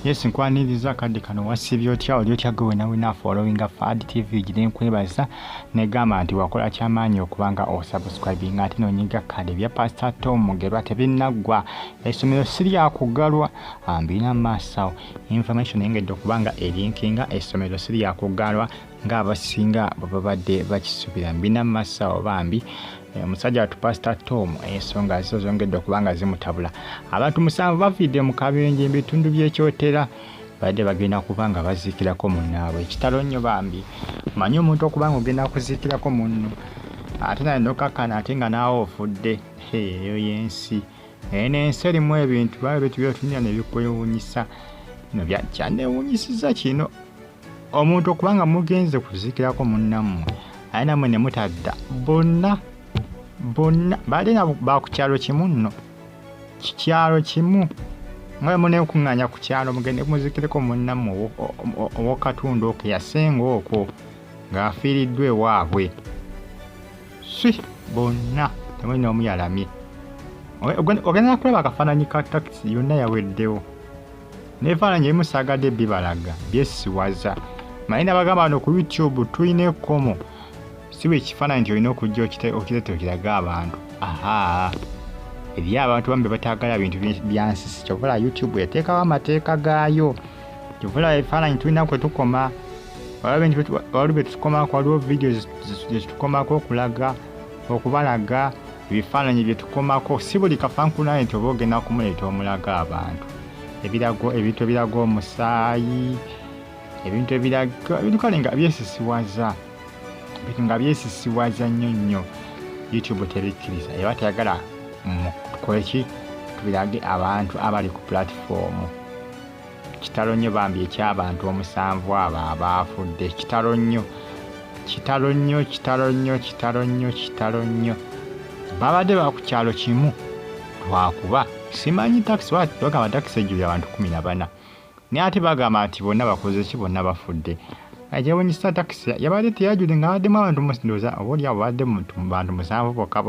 Yes, nkwaniriza kadde kano wasibye otya oli otya gwe wena following Fad TV gide nkwebaza negamba nti wakola kyamaanyi okubanga osubscribing ate nonyiga kade bya Pastor Tom Mugerwa tebinnagwa essomero sirya kugalwa ambina masawo information engedde okubanga elinkinga essomero sirya kugalwa ng'abasinga babadde bakisubira mbina masawo bambi musajja watu Pastor Tom ensonga zo zongedde okubanga zimutabula abantu 7 bavidde mu kabenje ebitundu by'ekyotera badde bagenda kubanga baziikirako munnaabwe Kitalo nnyo bambi manyi omuntu okubanga ogenda kuziikirako munno ate naye nokakana ate nga naawe ofudde eyo yensi n'ensi erimu ebintu bintu byotunya ne bikwewuunyisa bino byakyandewuunyisiza kino omuntu okubanga mugenze kuziikirako munnammwe aye nammwe ne mutadda bonna balina bakukyalo kimu nno kikyalo kimu nga munekuŋŋanya ku kyalo mugende muzikireko munnammwe ow'okatundu okwo yasenga okwo ng'afiiriddwa ewaabwe bonna temuli n'omu yalamye ogenda kulaba akafaananyi ka takisi yonna yaweddewo n'ebifaananyi ebimu saagadde bibalaga byesiwaza malina bagamba bano ku YouTube tulina ekkomo siwe ekifaananyi nti olina okujja okirete okiraga abantu eri abantu bambi bataagala bintu byansisi kyovula YouTube yateekawo amateeka gaayo kyovula ebifaananyi tulina kwe tukoma waliwo bye tukomako waliwo vidiyo zetukomako okubalaga ebifaananyi bye tukomako si buli kafankunani nti oba ogenda kumuleeta omulaga abantu ebintu ebiraga omusaayi ebintu kale nga byesisiwaza nnyo YouTube tebikkiriza eba teyagala mukoleki tubirage abantu abali ku platform Kitalo nnyo bambi ekyabantu 7 abo abaafudde Kitalo nnyo babadde bakukyalo kimu lwakuba simanyi takisi bagamba takisi ejjulira abantu 14 naye ate bagamba nti bonna bakoze ki bonna bafudde ajewunyisa takisi yabadde teyajjule nga baddemu abantu musindoza obaolyawo babadde mu bantu 7 bokka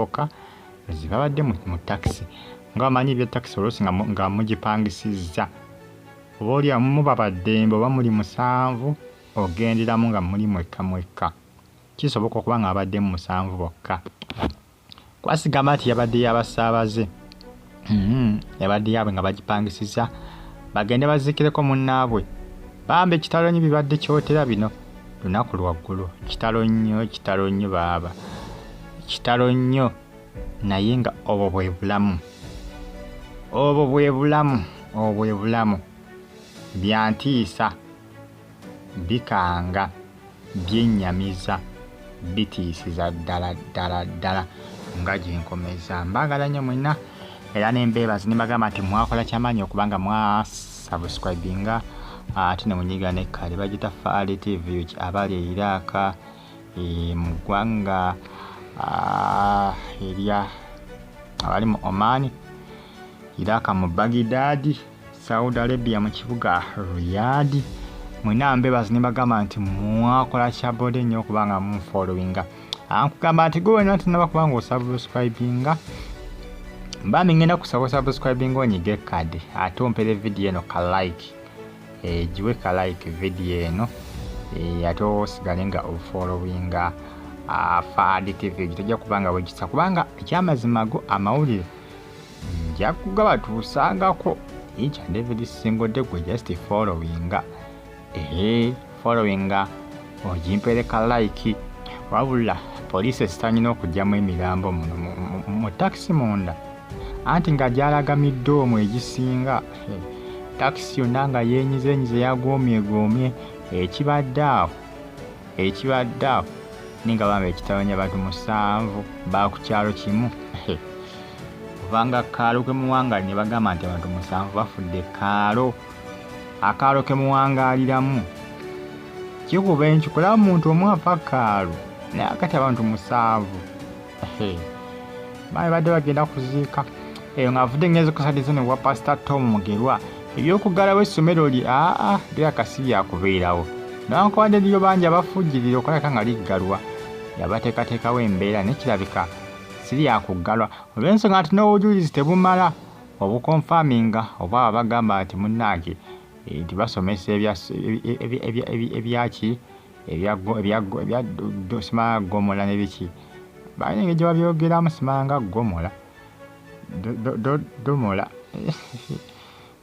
babadde mu takisi nga bamanyi bya takisi oluusi nga mugipangisizza obaolyawo muba baddembe oba muli 7 ogenderamu nga muli mwekka kisoboka okuba nga babaddemu 7 bokka kwasigamba nti yabadde yabasaabaze yabadde yaabwe nga bagipangisizza bagende baziikireko munnaabwe bambe Kitalo nnyo bibadde kyotera bino lunaku lwaggulu Kitalo nnyo baaba Kitalo nnyo naye nga obwo bwe bulamu byantiisa bikanga byennyamiza bitiisiza ddala nga gyenkomeza mbagala nnyo mwenna era nembeebazi nembagamba nti mwakola kyamaanyi okubanga mwasubscribinga ate ne munyiga nekkale bagita Fad TV abali e Iraq mu ggwanga erya abali mu Oman Iraq mu Baghdad Saudi Arabia mu kibuga Riyadh mwena mbeebazi nembagamba nti mwakola kyabode nnyo okubanga munfollowinga nkugamba nti gwe wena tinaba kubanga osubscribinga mbambi ngenda kusaba subscribing onyige kade ate ompere video eno ka like jiwe ka like video eno ate osigale nga ofollowinga Fad TV gitojja kubanga wegisa kubanga ekyamazima go amawulire njakugaba tuusangako each and every single day gwe just followinga followinga ojimpere ka like wabula police sitanyina okujjamu emirambo mu taxi munda anti nga gyalagamidde omwo egisinga takisi yonna nga yenyizenyize yagoomye ekibadde awo ninga bamba Ekitalo nnyo abantu 7 bakukyalo kimu kubanga kaalo ke muwangali ne bagamba nti abantu 7 bafudde akaalo ke muwangaaliramu kikuba enkikulaba muntu omu afa kaalo naye akati abantu 7 baali badde bagenda kuziika eyo ng'avudde ngeze kusadiza ne wa Pastor Tom Mugerwa ebyokugalawo essomero byakasi byakubeerawo nankwadde lyo bangi abafujjirira okulabika nga liggalwa yabateekateekawo embeera nekirabika siri yakuggalwa olw'ensonga nti n'obujulizi tebumala obukonfaminga oba bagamba nti munnange tibasomesa ebyaki simala gomola nebiki balina engeri gye babyogeramu simala nga gomola domola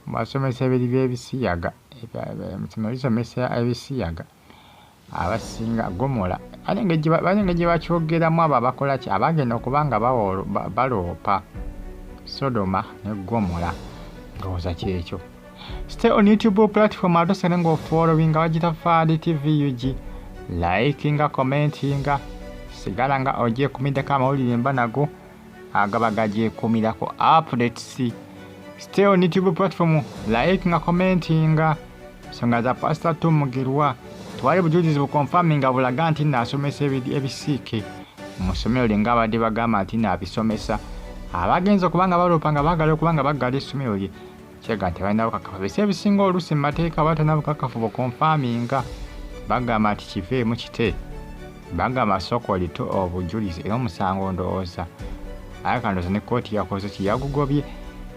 basomesa ebiri by'ebisiyaga lisomesa ebisiyaga abasinga gomola balina engeri gye bakyogeramu abo abakola ki abagenda okuba nga baloopa Sodoma ne Gomola ndowooza kyekyo. Stay on YouTube platform atosene nga ofollowinga wagita Bafudde TV UG, likinga, commentinga, sigala nga ogyekumiddeko amawulire mba nago agaba gagyekumirako updates. Stay on YouTube platform, likinga, commentinga, nsonga za Pastor Tom Mugerwa. Twali bujulizi bukonfaminga bulaga nti nasomesa ebisiike mu ssomero lye ng'abadde bagamba nti naabisomesa. Abagenza okubanga baloopa nga baagala okubanga baggala essomero lye kyega nti balina bukakafu. Bisi ebisinga oluusi mu mateeka batalina bukakafu bukonfaminga bagamba nti kiveemu kite bagamba sooka olito obujulizi era omusango ndowooza aye kandooza ne kkooti yakoze ki yagugobye.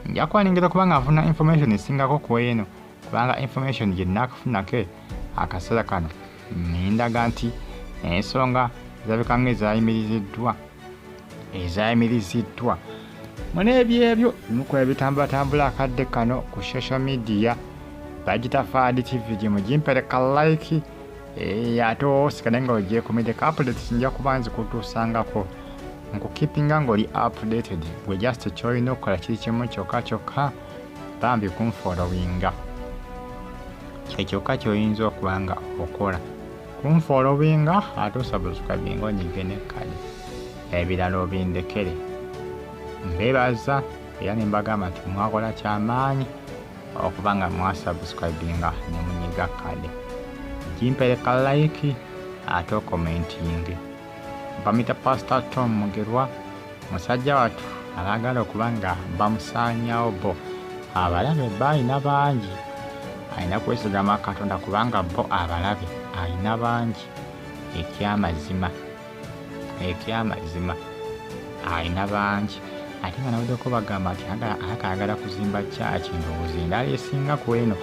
Nja kwaningiriza kubanga nfuna information esingako ku eno kubanga information gye nnakufunako akaseera kano nindaga nti ensonga zirabika nga ezayimiriziddwa muneebyebyo mukola ebitambulatambula akadde kano ku social media bagita Bafudde TV gye mugimpereka like ate osigale nga ogyekumiddeko updates nja kuba nzikutuusangako nkukipinga ng'oli updated gwe just kyolina okukola kiri kimu kyokka bambi kunfollowinga kyekyoka kyoyinza okuba nga okola kunfollowinga ate osubscribinga onyige nekkale ebirala obindekere. Mbeebaza era ne mbagamba nti mwakola kyamaanyi okuba nga mwasubscribinga ne munyiga kale gimpereka like ate okomentinge. Bamita Pastor Tom Mugerwa, musajja wattu abaagala okuba nga bamusaanyawo bo abalabe balina bangi alina kwesigama Katonda kubanga bo abalabe alina bangi ekyamazima alina bangi ate nga naweddeko bagamba nti ayagala kuzimba kyaki ndowooza endala esinga ku eno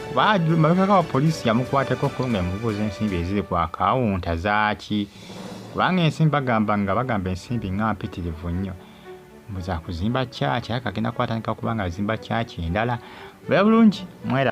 kuba mabega wa poliisi yamukwateko ko nga emubuuza ensimbi eziri ku akawunta zaaki kubanga ensimbi bagamba ensimbi nga mpitirivu nnyo mbuza kuzimba kyaki ate kagenda kwatandika kuba nga azimba kyaki endala bwe bulungi mwera